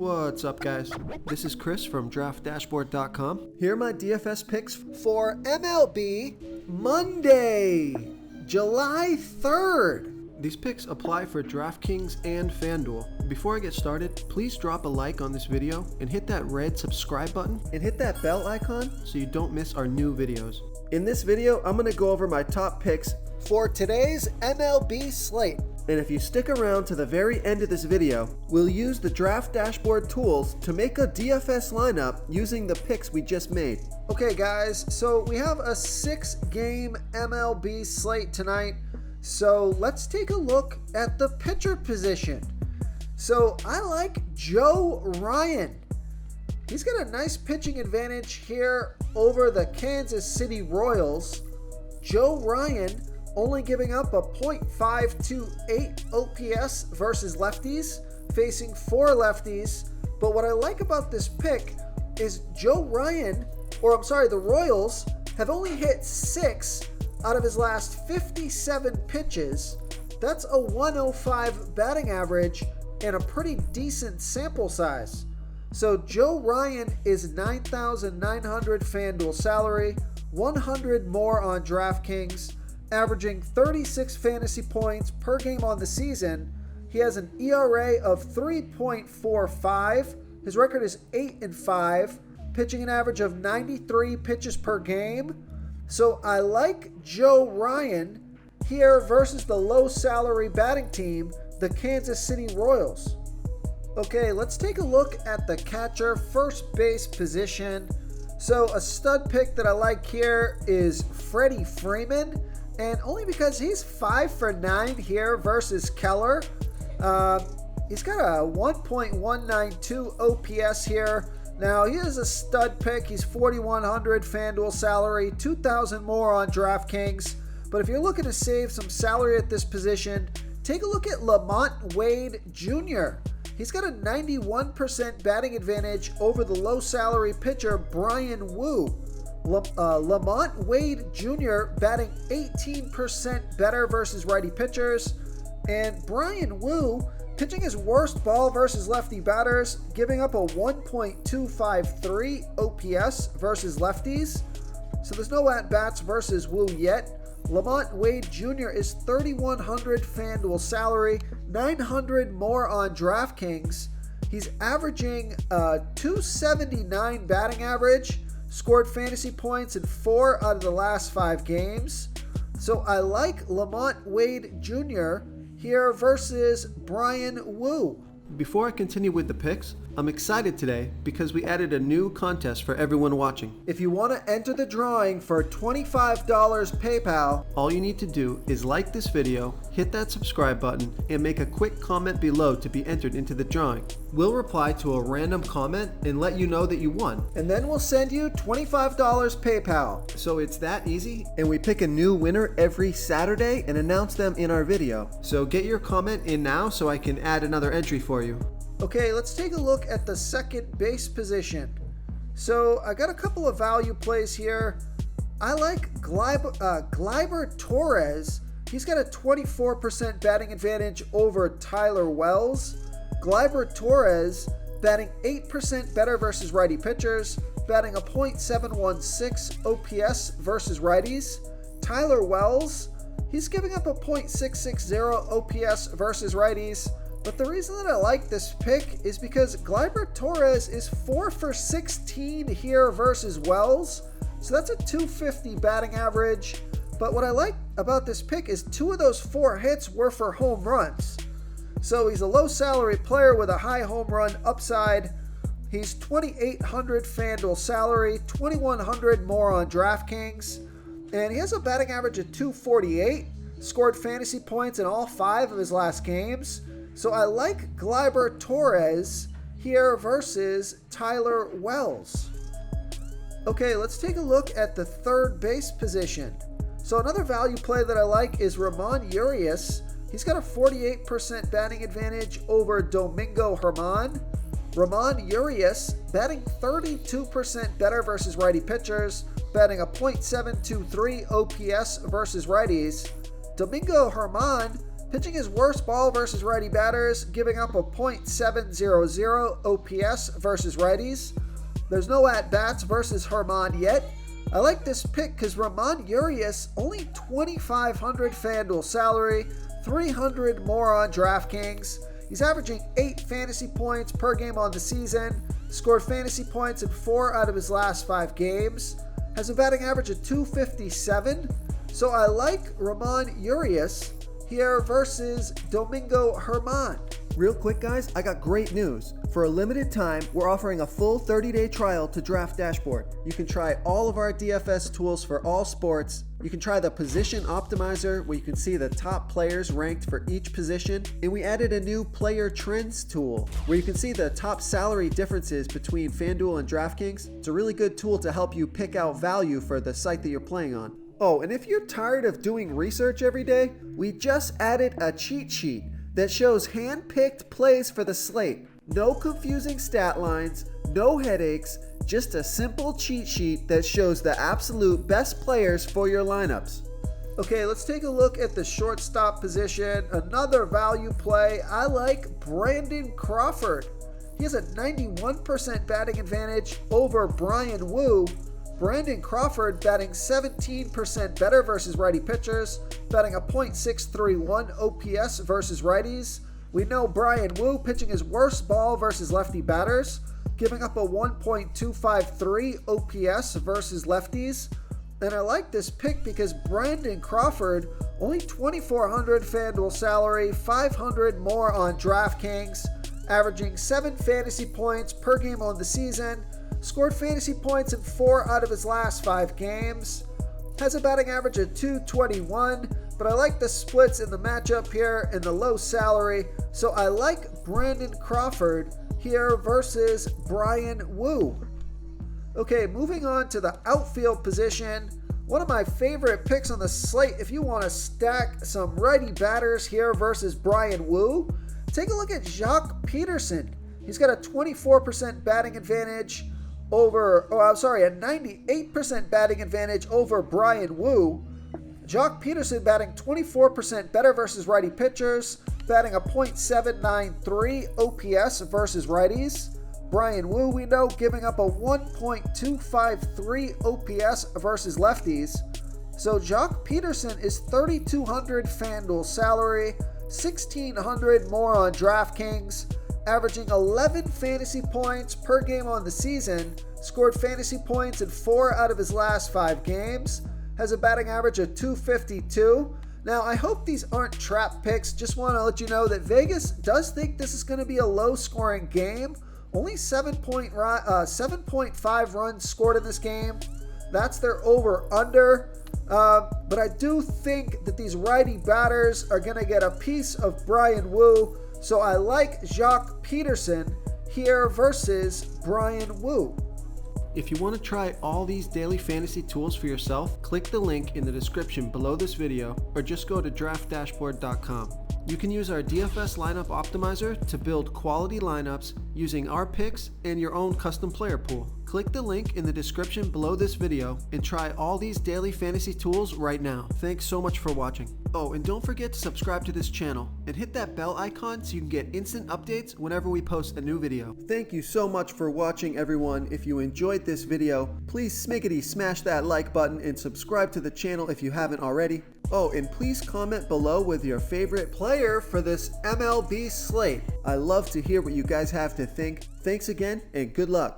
What's up, guys? This is Chris from DraftDashboard.com. Here are my DFS picks for MLB Monday, July 3rd. These picks apply for DraftKings and FanDuel. Before I get started, please drop a like on this video and hit that red subscribe button and hit that bell icon so you don't miss our new videos. In this video, I'm going to go over my top picks for today's MLB slate. And if you stick around to the very end of this video, we'll use the Draft Dashboard tools to make a DFS lineup using the picks we just made. Okay guys, so we have a 6-game MLB slate tonight. So let's take a look at the pitcher position. So I like Joe Ryan. He's got a nice pitching advantage here over the Kansas City Royals. Joe Ryan only giving up a .528 OPS versus lefties, facing 4 lefties. But what I like about this pick is the Royals have only hit 6 out of his last 57 pitches. That's a 105 batting average and a pretty decent sample size. So Joe Ryan is $9,900 FanDuel salary, 100 more on DraftKings, averaging 36 fantasy points per game on the season. He has an ERA of 3.45. His record is 8-5, pitching an average of 93 pitches per game. So I like Joe Ryan here versus the low salary batting team, the Kansas City Royals. Okay, let's take a look at the catcher first base position. So a stud pick that I like here is Freddie Freeman, and only because he's 5 for 9 here versus Keller. He's got a 1.192 OPS here. Now, he is a stud pick. He's $4,100 FanDuel salary, 2,000 more on DraftKings. But if you're looking to save some salary at this position, take a look at Lamont Wade Jr. He's got a 91% batting advantage over the low salary pitcher Bryan Woo. Lamont Wade Jr. batting 18% better versus righty pitchers. And Bryan Woo pitching his worst ball versus lefty batters, giving up a 1.253 OPS versus lefties. So there's no at-bats versus Woo yet. Lamont Wade Jr. is $3,100 FanDuel salary, 900 more on DraftKings. He's averaging a 279 batting average, scored fantasy points in 4 out of the last 5 games. So I like Lamont Wade Jr. here versus Bryan Woo. Before I continue with the picks, I'm excited today because we added a new contest for everyone watching. If you want to enter the drawing for $25 PayPal, all you need to do is like this video, hit that subscribe button, and make a quick comment below to be entered into the drawing. We'll reply to a random comment and let you know that you won. And then we'll send you $25 PayPal. So it's that easy, and we pick a new winner every Saturday and announce them in our video. So get your comment in now so I can add another entry for you. Okay, let's take a look at the second base position. So I got a couple of value plays here. I like Gleyber Torres. He's got a 24% batting advantage over Tyler Wells. Gleyber Torres batting 8% better versus righty pitchers, batting a .716 OPS versus righties. Tyler Wells, he's giving up a .660 OPS versus righties. But the reason that I like this pick is because Gleyber Torres is 4 for 16 here versus Wells. So that's a 250 batting average. But what I like about this pick is 2 of those 4 hits were for home runs. So he's a low salary player with a high home run upside. He's $2,800 FanDuel salary, 2,100 more on DraftKings. And he has a batting average of .248, scored fantasy points in all 5 of his last games. So I like Gleyber Torres here versus Tyler Wells. Okay, let's take a look at the third base position. So another value play that I like is Ramon Urias. He's got a 48% batting advantage over Domingo Germán. Ramon Urias batting 32% better versus righty pitchers, batting a .723 OPS versus righties. Domingo Germán pitching his worst ball versus righty batters, giving up a .700 OPS versus righties. There's no at-bats versus Herman yet. I like this pick because Ramon Urias, only $2,500 FanDuel salary, $300 more on DraftKings. He's averaging 8 fantasy points per game on the season, scored fantasy points in 4 out of his last 5 games, has a batting average of .257. So I like Ramon Urias here versus Domingo Germán. Real quick, guys, I got great news. For a limited time, we're offering a full 30-day trial to Draft Dashboard. You can try all of our DFS tools for all sports. You can try the Position Optimizer, where you can see the top players ranked for each position. And we added a new Player Trends tool, where you can see the top salary differences between FanDuel and DraftKings. It's a really good tool to help you pick out value for the site that you're playing on. Oh, and if you're tired of doing research every day, we just added a cheat sheet that shows hand-picked plays for the slate. No confusing stat lines, no headaches, just a simple cheat sheet that shows the absolute best players for your lineups. Okay, let's take a look at the shortstop position. Another value play. I like Brandon Crawford. He has a 91% batting advantage over Brian Wu. Brandon Crawford batting 17% better versus righty pitchers, batting a .631 OPS versus righties. We know Brian Wu pitching his worst ball versus lefty batters, giving up a 1.253 OPS versus lefties. And I like this pick because Brandon Crawford, only $2,400 FanDuel salary, $500 more on DraftKings, averaging 7 fantasy points per game on the season, scored fantasy points in 4 out of his last 5 games, has a batting average of .221, but I like the splits in the matchup here and the low salary, so I like Brandon Crawford here versus Brian Wu. Okay, moving on to the outfield position. One of my favorite picks on the slate if you want to stack some righty batters here versus Brian Wu. Take a look at Jock Peterson. He's got a 24% batting advantage over, a 98% batting advantage over Brian Wu. Jock Peterson batting 24% better versus righty pitchers, batting a .793 OPS versus righties. Brian Wu, we know, giving up a 1.253 OPS versus lefties. So Jock Peterson is $3,200 FanDuel salary, $1,600 more on DraftKings, averaging 11 fantasy points per game on the season, scored fantasy points in 4 out of his last 5 games, has a batting average of .252. Now, I hope these aren't trap picks. Just want to let you know that Vegas does think this is going to be a low-scoring game. Only 7.5 runs scored in this game. That's their over-under. But I do think that these righty batters are going to get a piece of Brian Wu. So I like Jock Peterson here versus Brian Wu. If you want to try all these daily fantasy tools for yourself, click the link in the description below this video or just go to draftdashboard.com. You can use our DFS lineup optimizer to build quality lineups using our picks and your own custom player pool. Click the link in the description below this video and try all these daily fantasy tools right now. Thanks so much for watching. Oh, and don't forget to subscribe to this channel and hit that bell icon so you can get instant updates whenever we post a new video. Thank you so much for watching, everyone. If you enjoyed this video, please smiggity smash that like button and subscribe to the channel if you haven't already. Oh, and please comment below with your favorite player for this MLB slate. I love to hear what you guys have to think. Thanks again and good luck.